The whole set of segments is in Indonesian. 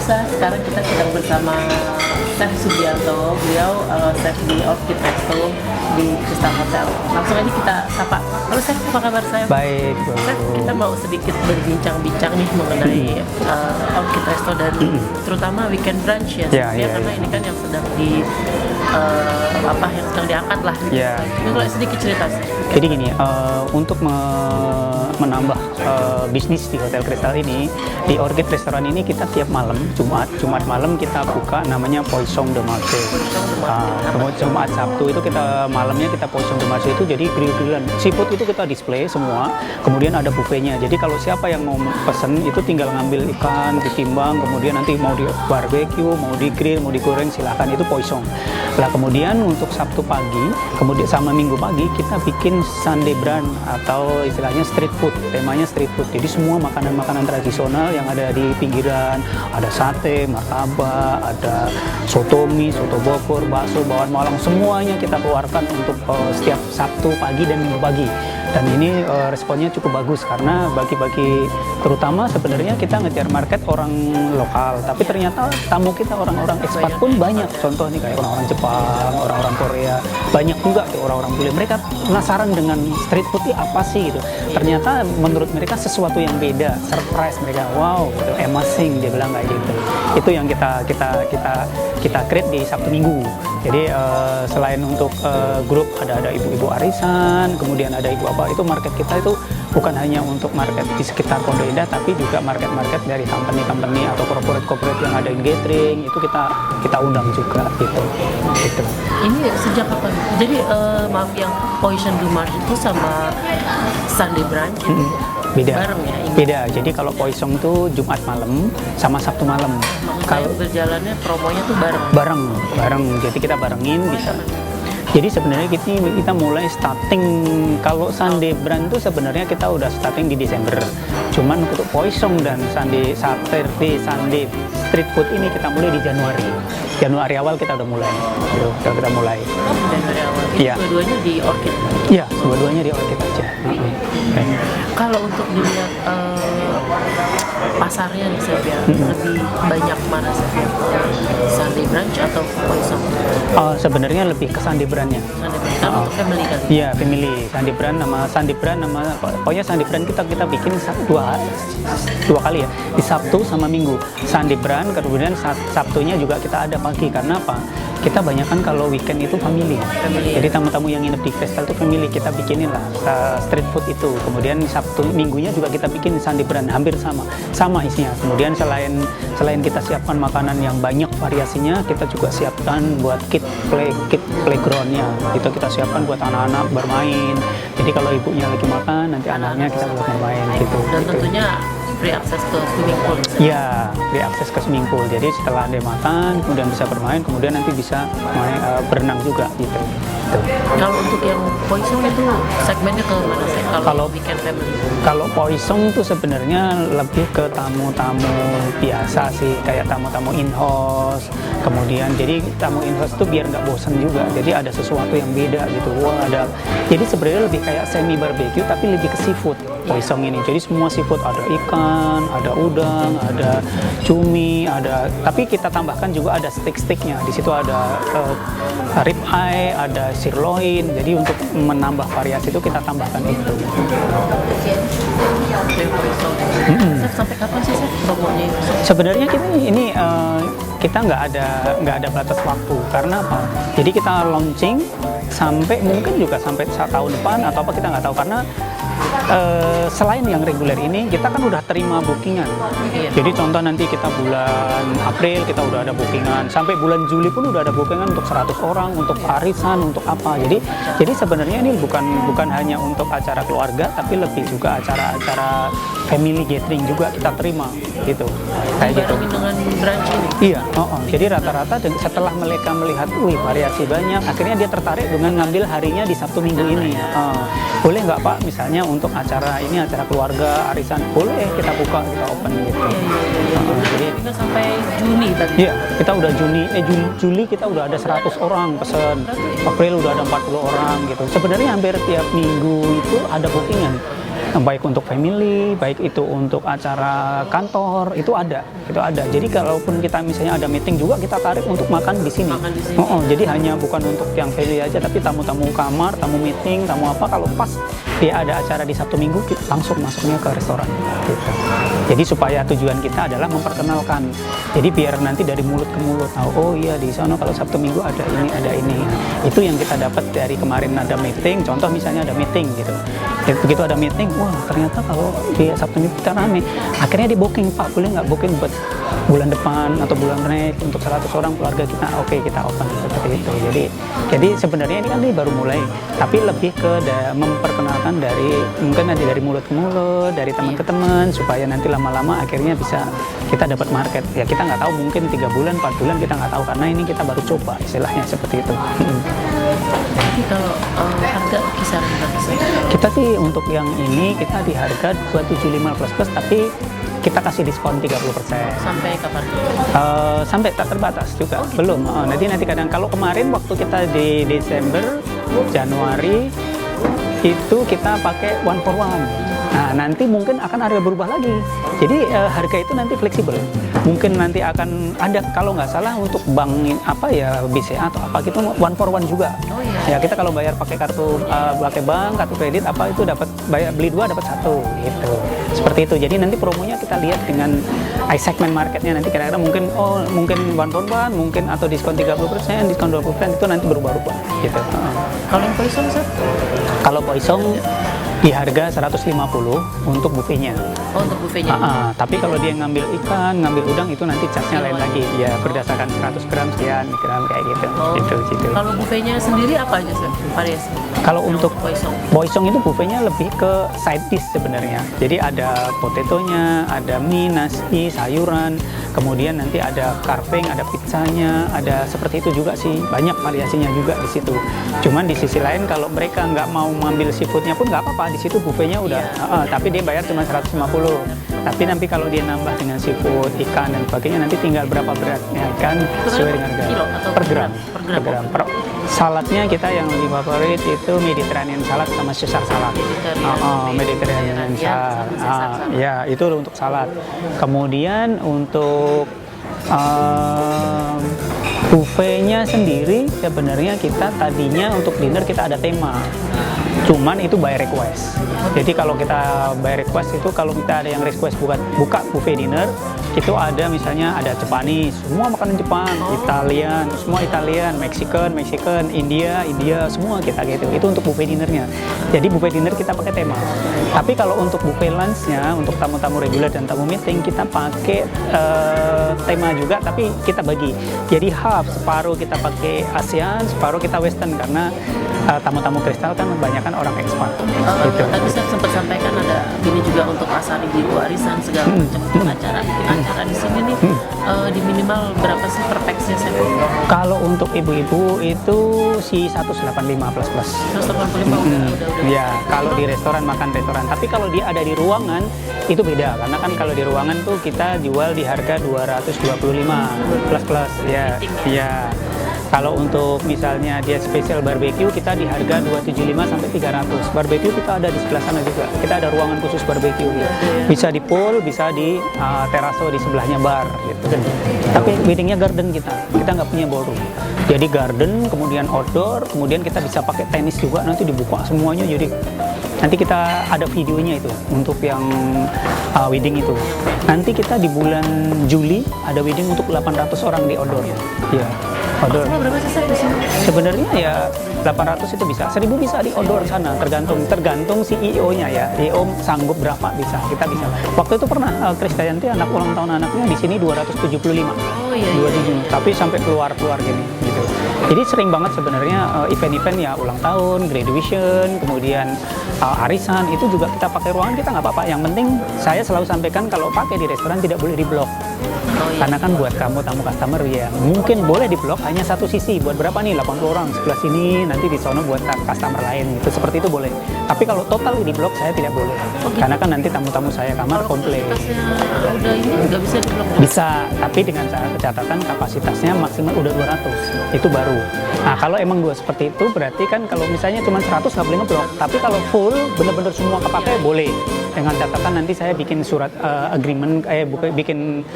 pemirsa, sekarang kita sedang bersama Chef Sugianto. Beliau chef di Orchid Resto di Crystal Hotel. Langsung aja kita sapa. Halo Chef, apa kabar saya? Baik, Chef, kita mau sedikit berbincang-bincang nih mengenai Orchid Resto dan terutama weekend brunch ya. Karena ini kan yang sedang yang sedang diangkat lah. Boleh sedikit cerita. Jadi gini, untuk menambah bisnis di Hotel Crystal ini, di Orchid Restoran ini kita tiap malam Jumat malam kita buka namanya Poisson de Marché. Jumat Sabtu itu kita malamnya kita Poisson de Marché itu jadi grill-grillan. Seafood itu kita display semua, kemudian ada buffetnya. Jadi kalau siapa yang mau pesen itu tinggal ngambil ikan, ditimbang, kemudian nanti mau di barbecue, mau di grill, mau digoreng silahkan, itu Poisson. Lah kemudian untuk Sabtu pagi, kemudian sama Minggu pagi kita bikin Sunday brunch atau istilahnya street food, temanya street food. Jadi semua makanan-makanan tradisional yang ada di pinggiran, ada sate, martabak, ada soto mie, soto Bogor, bakso, bawang Malang, semuanya kita keluarkan untuk setiap Sabtu pagi dan Minggu pagi. Dan ini responnya cukup bagus karena bagi-bagi, terutama sebenarnya kita ngejar market orang lokal, tapi ternyata tamu kita orang-orang ekspat pun banyak. Contoh nih kayak orang-orang Jepang, orang-orang Korea, banyak juga tuh orang-orang bule. Mereka penasaran dengan street food itu apa sih gitu. Ternyata menurut mereka sesuatu yang beda, surprise mereka. Wow, gitu, amazing dia bilang kayak gitu. Itu yang kita create di Sabtu Minggu. Jadi selain untuk grup ada ibu-ibu arisan, kemudian ada ibu apa, itu market kita itu bukan hanya untuk market di sekitar Pondok Indah, tapi juga market-market dari company-company atau corporate yang ada di gathering, itu kita undang juga gitu. Ini sejak kapan? Jadi maaf, yang Poisson de Marché itu sama Sunday brunch itu beda. Bareng ya? Beda. Jadi kalau Poisson itu Jumat malam sama Sabtu malam. Kalau berjalannya promonya tuh bareng. Jadi kita barengin bisa. Jadi sebenarnya kita mulai starting, kalau Sunday brunch itu sebenarnya kita udah starting di Desember. Cuman untuk Poisson dan Sunday Sunday street food ini kita mulai di Januari. Januari awal kita udah mulai. Kita mulai. Januari awal. Iya. Dua-duanya di Orchid. Iya, dua-duanya di Orchid aja. Kalau untuk dilihat pasarnya nih Chef ya, lebih banyak mana Chef ya? Sunday brunch atau Poisson? Sebenarnya lebih ke Sunday brunch-nya. Kan untuk family kan? Iya, family. Sunday brunch pokoknya Sunday brunch kita bikin dua kali ya, di Sabtu sama Minggu. Sunday brunch, kemudian Sabtunya juga kita ada pagi. Karena apa? Kita banyakkan kalau weekend itu family. Jadi tamu-tamu yang nginep di Crystal itu family, kita bikinin lah street food itu. Kemudian Sabtu Minggunya juga kita bikin Sunday brunch, hampir sama isinya. Kemudian selain kita siapkan makanan yang banyak variasinya, kita juga siapkan buat playgroundnya. Itu kita siapkan buat anak-anak bermain. Jadi kalau ibunya lagi makan, nanti anaknya kita buat bermain gitu. Dan tentunya free akses ke swimming pool. Iya, free akses ke swimming pool. Jadi setelah dia makan, kemudian bisa bermain, kemudian nanti bisa berenang juga gitu. Kalau untuk yang Poisson itu segmennya ke mana sih? Kalau weekend family? Kalau Poisson itu sebenarnya lebih ke tamu-tamu biasa sih, kayak tamu-tamu in-house. Kemudian jadi tamu in-house itu biar nggak bosan juga. Jadi ada sesuatu yang beda gitu. Jadi sebenarnya lebih kayak semi barbecue tapi lebih ke seafood Poisson ini. Jadi semua seafood, ada ikan, ada udang, ada cumi, tapi kita tambahkan juga ada steak-steaknya. Di situ ada rib eye, ada sirloin. Jadi untuk menambah variasi itu kita tambahkan itu. Sampai kapan sih promonya? Sebenarnya kita nggak ada batas waktu. Karena apa? Jadi kita launching sampai mungkin juga sampai tahun depan atau apa, kita nggak tahu. Karena selain yang reguler ini, kita kan udah terima bookingan. Jadi contoh nanti kita bulan April kita udah ada bookingan, sampai bulan Juli pun udah ada bookingan untuk 100 orang, untuk arisan, untuk apa. Jadi sebenarnya ini bukan hanya untuk acara keluarga, tapi lebih juga acara-acara family gathering juga kita terima gitu. Kayak gitu. Dengan brunch ini? Iya, jadi rata-rata setelah mereka melihat, variasi banyak, akhirnya dia tertarik dengan ngambil harinya di Sabtu Minggu ini. Boleh nggak Pak, misalnya untuk acara keluarga, arisan, boleh kita buka, kita open gitu. Jadi sampai Juni tadi? Iya, kita udah Juli kita udah ada 100 orang pesen, April udah ada 40 orang gitu. Sebenarnya hampir tiap minggu itu ada bookingan. baik untuk family, baik itu untuk acara kantor, itu ada. Jadi kalaupun kita misalnya ada meeting juga kita tarik untuk makan di sini. Makan di sini. Jadi hanya bukan untuk yang family aja, tapi tamu-tamu kamar, tamu meeting, tamu apa, kalau pas dia ada acara di Sabtu Minggu kita langsung masuknya ke restoran. Gitu. Jadi supaya tujuan kita adalah memperkenalkan. Jadi biar nanti dari mulut ke mulut tahu, oh iya di sana kalau Sabtu Minggu ada ini, ada ini. Itu yang kita dapat dari kemarin ada meeting. Contoh misalnya ada meeting gitu. Begitu ada meeting, wah ternyata kalau di Sabtu Minggu kita rame. Akhirnya di booking, Pak boleh nggak booking buat bulan depan atau bulan next untuk 100 orang keluarga kita. Oke, kita open seperti itu. Jadi sebenarnya ini kan baru mulai, tapi lebih ke memperkenalkan dari mungkin nanti dari mulut ke mulut, dari teman ke teman, supaya nanti lama-lama akhirnya bisa kita dapat market. Ya kita nggak tahu, mungkin 3 bulan, 4 bulan kita nggak tahu, karena ini kita baru coba istilahnya seperti itu. Jadi kalau harga kisaran berapa sih? Kita sih untuk yang ini kita di harga 275 plus, tapi kita kasih diskon 30%. Sampai kapan? Sampai tak terbatas juga. gitu. Belum. Nanti kadang kalau kemarin waktu kita di Desember, Januari itu kita pakai 1 for 1. Nah, nanti mungkin akan harga berubah lagi. Jadi harga itu nanti fleksibel. Mungkin nanti akan ada, kalau nggak salah untuk bank apa ya, BCA atau apa gitu 1 for 1 juga. Oh iya. Ya kita kalau bayar pakai kartu pakai bank, kartu kredit apa itu dapat bayar beli 2 dapat 1 gitu. Seperti itu. Jadi nanti promonya kita lihat dengan segmen marketnya, nanti kira-kira mungkin 1 for 1, mungkin atau diskon 30%, diskon 20% itu nanti berubah-ubah gitu. Kalau yang poison, Sir? Kalau poisong di harga 150 untuk buffetnya. Oh, untuk buffetnya. Tapi kalau dia ngambil ikan, ngambil udang itu nanti charge-nya lain lagi. Ya berdasarkan 100 gram sekian gram kayak gitu. Gitu. Kalau buffetnya sendiri apa aja, Sir? Variasi. Kalau untuk poison boisong itu buffetnya lebih ke side dish sebenarnya. Jadi ada potetonya, ada mie, nasi, sayuran, kemudian nanti ada carving, ada pizzanya, ada seperti itu juga sih. Banyak variasinya juga di situ. Cuman di sisi lain kalau mereka nggak mau mengambil seafoodnya pun nggak apa-apa. Di situ buffetnya udah, tapi dia bayar cuma 150. Tapi nanti kalau dia nambah dengan seafood, ikan dan sebagainya, nanti tinggal berapa beratnya ikan sesuai dengan harga. Kilo atau per gram. per gram. Saladnya kita yang lebih favorit itu Mediterranean salad sama Caesar salad. Mediterranean salad. Ya, itu untuk salad. Kemudian untuk buffetnya sendiri sebenarnya kita tadinya untuk dinner kita ada tema. Cuman itu by request. Jadi kalau kita by request itu kalau kita ada yang request buka buffet dinner, itu ada misalnya ada Japanese, semua makanan Jepang, Italian, semua Italian, Mexican, India, semua kita gitu. Itu untuk buffet dinernya. Jadi buffet dinner kita pakai tema. Tapi kalau untuk buffet lunchnya, untuk tamu-tamu reguler dan tamu meeting kita pakai tema juga, tapi kita bagi. Jadi half, separuh kita pakai ASEAN, separuh kita Western, karena tamu-tamu kristal kan kebanyakan orang ekspat. Gitu. Tadi saya sempat sampaikan ada ini juga untuk asal ibu arisan segala macam acara di sini nih di minimal berapa sih per pax-nya, saya? Kalau untuk ibu-ibu itu si 185 plus. 185 udah. Ya, kalau di restoran makan restoran. Tapi kalau dia ada di ruangan itu beda, karena kan kalau di ruangan tuh kita jual di harga 225 plus. Ya. Kalau untuk misalnya dia spesial barbecue kita di harga 275 sampai 300. Barbecue kita ada di sebelah sana juga. Kita ada ruangan khusus barbecue. Ya. Bisa di pool, bisa di teraso di sebelahnya bar gitu. Tapi weddingnya garden kita nggak punya ballroom. Jadi garden, kemudian outdoor, kemudian kita bisa pakai tenis juga, nanti dibuka semuanya. Jadi nanti kita ada videonya itu untuk yang wedding itu. Nanti kita di bulan Juli ada wedding untuk 800 orang di outdoor. Iya. Outdoor. Berapa sih di sini? Sebenarnya ya 800 itu bisa, 1000 bisa di outdoor sana, tergantung CEO-nya ya. CEO sanggup berapa bisa, kita bisa. Waktu itu pernah Krisdayanti anak ulang tahun anaknya di sini 275. Oh iya. 27, tapi sampai keluar gini gitu. Jadi sering banget sebenarnya event-event ya ulang tahun, graduation, kemudian arisan itu juga kita pakai ruangan, kita nggak apa-apa. Yang penting saya selalu sampaikan kalau pakai di restoran tidak boleh di blok. Karena kan buat tamu customer ya mungkin boleh di blok hanya satu sisi, buat berapa nih 80 orang sebelah sini, nanti di sono buat customer lain gitu, seperti itu boleh. Tapi kalau total di blok saya tidak boleh, karena kan nanti tamu-tamu saya kamar komplain. Udah ini nggak bisa di blok? Bisa, tapi dengan catatan kapasitasnya maksimal udah 200, itu baru. Nah, kalau emang 2 seperti itu berarti kan kalau misalnya cuma 100 nggak boleh ngeblok. Tapi kalau full bener-bener semua kepakai boleh. Dengan catatan nanti saya bikin surat agreement, bikin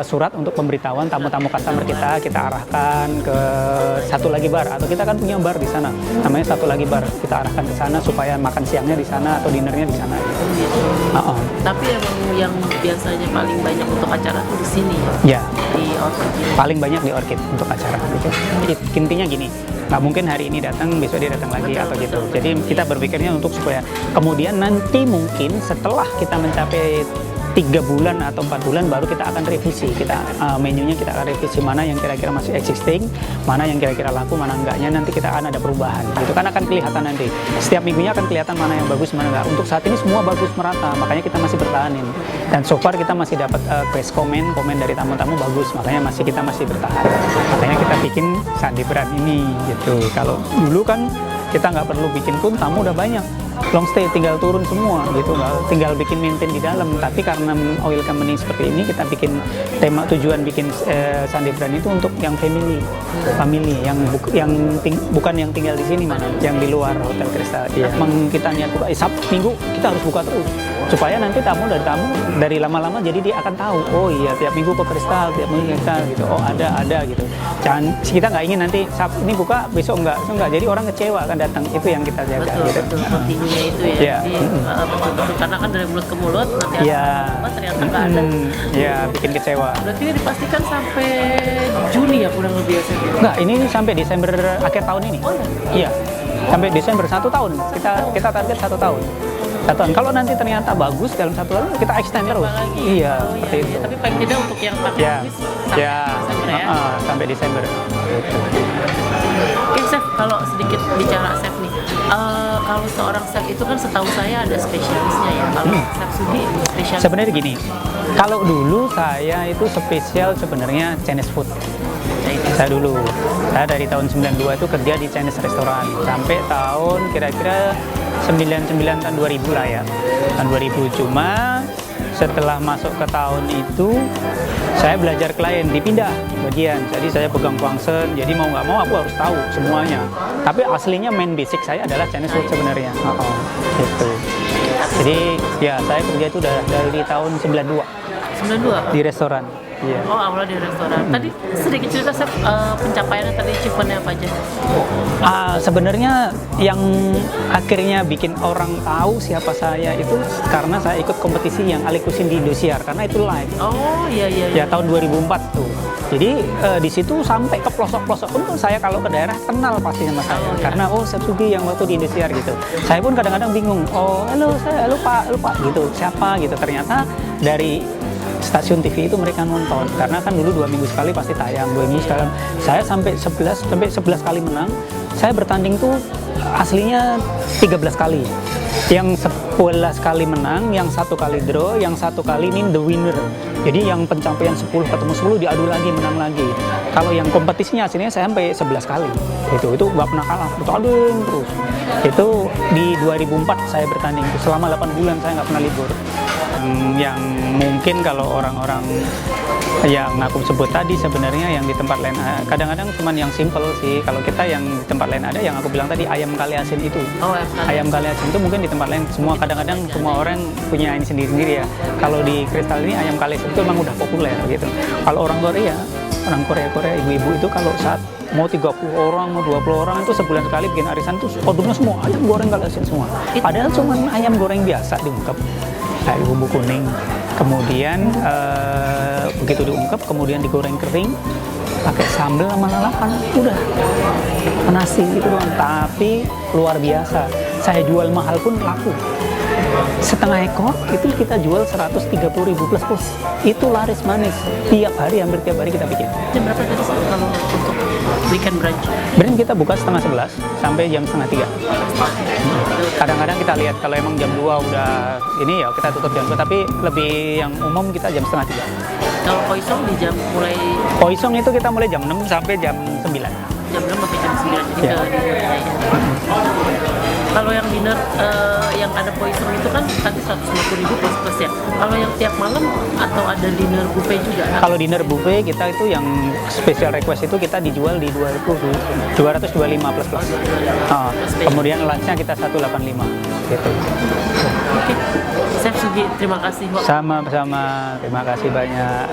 surat untuk pemberitahuan tamu-tamu customer kita arahkan ke satu lagi bar, atau kita kan punya bar di sana, namanya satu lagi bar, kita arahkan ke sana supaya makan siangnya di sana atau dinernya di sana. Tapi emang yang biasanya paling banyak untuk acara tuh di sini ya. Di Orchid. Paling banyak di Orchid untuk acara gitu. Intinya gini, nggak mungkin hari ini datang besok dia datang lagi atau gitu. Jadi kita berpikirnya untuk supaya kemudian nanti mungkin setelah kita mencapai 3 bulan atau 4 bulan baru kita akan revisi, menunya kita akan revisi mana yang kira-kira masih existing, mana yang kira-kira laku, mana enggaknya, nanti kita akan ada perubahan. Itu kan akan kelihatan nanti. Setiap minggunya akan kelihatan mana yang bagus, mana enggak. Untuk saat ini semua bagus merata, makanya kita masih bertahanin. Dan so far kita masih dapat komen dari tamu-tamu bagus, makanya kita masih bertahan. Makanya kita bikin Sandi Brand ini gitu. Kalau dulu kan kita nggak perlu bikin pun tamu udah banyak, long stay tinggal turun semua gitu, tinggal bikin maintain di dalam. Tapi karena oil company seperti ini, kita bikin tujuan bikin Sandi Brand itu untuk yang family yang bukan yang tinggal di sini, mana yang di luar Hotel Kristal. Ya, emang kita niat buka Sabtu Minggu kita harus buka terus supaya nanti tamu dari lama-lama jadi dia akan tahu, oh iya tiap minggu ke Kristal, tiap minggu Kristal gitu, oh ada gitu. Jangan, kita nggak ingin nanti Sabtu ini buka besok enggak, jadi orang kecewa kan datang. Itu yang kita jaga. Betul, continuenya itu ya. Betul, karena kan dari mulut ke mulut nanti ternyata nggak ada. Ya, bikin kecewa. Berarti dipastikan sampai Juni ya kurang lebih ya? Nggak, ini sampai Desember akhir tahun ini. Oh iya. Sampai Desember 1 tahun. Kita target 1 tahun. Kalau nanti ternyata bagus dalam 1 tahun, kita extend terus. Iya, seperti itu. Tapi paling tidak untuk yang pakai sampai Desember. Oke, Chef, kalau sedikit bicara Chef nih, kalau seorang chef itu kan setahu saya ada spesialisnya ya. Kalau Chef Sudi spesialis. Sebenarnya gini, kalau dulu saya itu spesial sebenarnya Chinese food. Saya dari tahun 92 itu kerja di Chinese restoran sampai tahun kira-kira 99 tahun 2000 lah ya. Tahun 2000. Cuma setelah masuk ke tahun itu saya belajar klien, dipindah bagian. Jadi saya pegang function, jadi mau nggak mau aku harus tahu semuanya. Tapi aslinya main basic saya adalah Chinese food sebenarnya. Gitu. Jadi ya saya kerja itu dari tahun 92 di restoran. Yeah. Oh, awalnya di restoran. Tadi sedikit cerita Chef, pencapaiannya tadi achievementnya apa aja? Sebenarnya yang akhirnya bikin orang tahu siapa saya itu karena saya ikut kompetisi yang Ali Cuisine di Indosiar, karena itu live. Oh iya. Ya tahun 2004 tuh. Jadi di situ sampai ke pelosok-pelosok pun saya kalau ke daerah kenal pasti sama saya. Karena Chef Sudi yang waktu di Indosiar gitu. Saya pun kadang-kadang bingung. Oh, halo Pak gitu. Siapa gitu. Ternyata dari stasiun TV itu mereka nonton, karena kan dulu 2 minggu sekali pasti tayang, 2 minggu sekali. Saya sampai 11 kali menang. Saya bertanding tuh aslinya 13 kali. Yang 11 kali menang, yang 1 kali draw, yang 1 kali ini the winner. Jadi yang pencapaian 10 ketemu 10 diadu lagi, menang lagi. Kalau yang kompetisinya aslinya saya sampai 11 kali. Itu nggak pernah kalah, bertanding terus. Itu di 2004 saya bertanding, selama 8 bulan saya nggak pernah libur. Yang mungkin kalau orang-orang yang aku sebut tadi sebenarnya yang di tempat lain kadang-kadang cuma yang simple sih. Kalau kita yang di tempat lain ada yang aku bilang tadi ayam kali asin itu. Ayam kali asin itu mungkin di tempat lain semua kadang-kadang semua orang punya ini sendiri-sendiri ya. Kalau di Kristal ini ayam kali asin itu memang udah populer gitu. Kalau orang Korea ibu-ibu itu kalau saat mau 30 orang, mau 20 orang itu sebulan sekali bikin arisan tuh ordernya semua ayam goreng kali asin semua. Padahal cuma ayam goreng biasa diungkep kayak bumbu kuning, kemudian begitu diungkep kemudian digoreng kering pakai sambal sama lalapan, udah nasi gitu doang. Tapi luar biasa, saya jual mahal pun laku. Setengah ekor itu kita jual 130.000 plus. Itu laris manis, hampir tiap hari kita bikin. Jam berapa tadi kalau untuk weekend brunch? Brunch kita buka setengah 11 sampai jam setengah 3. Kadang-kadang kita lihat kalau emang jam 2 udah ini ya kita tutup jam 2, tapi lebih yang umum kita jam setengah 3. Kalau Poisong di jam mulai? Poisong itu kita mulai jam 6 sampai jam 9. Jam 6 sampai jam 9, jadi Kalau yang dinner yang ada poison itu kan tadi 150.000 plus plus ya. Kalau yang tiap malam atau ada dinner buffet juga? Kalau dinner buffet kita itu yang special request itu kita dijual di 225 plus plus. Kemudian lunchnya kita 185 gitu. Oke, Chef Sugi, terima kasih. Sama-sama, terima kasih banyak.